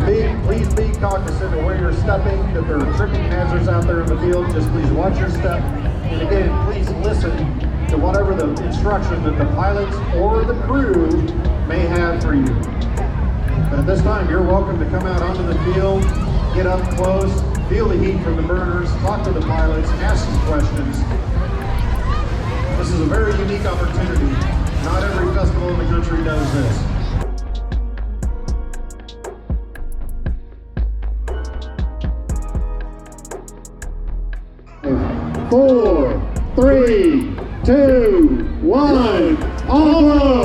Please be cognizant of where you're stepping, that there are tripping hazards out there in the field. Just please watch your step. And again, please listen to whatever the instructions that the pilots or the crew may have for you. But at this time, you're welcome to come out onto the field, get up close, feel the heat from the burners, talk to the pilots, ask some questions. This is a very unique opportunity. Not every festival in the country does this. 4, 3, 2, 1, onward!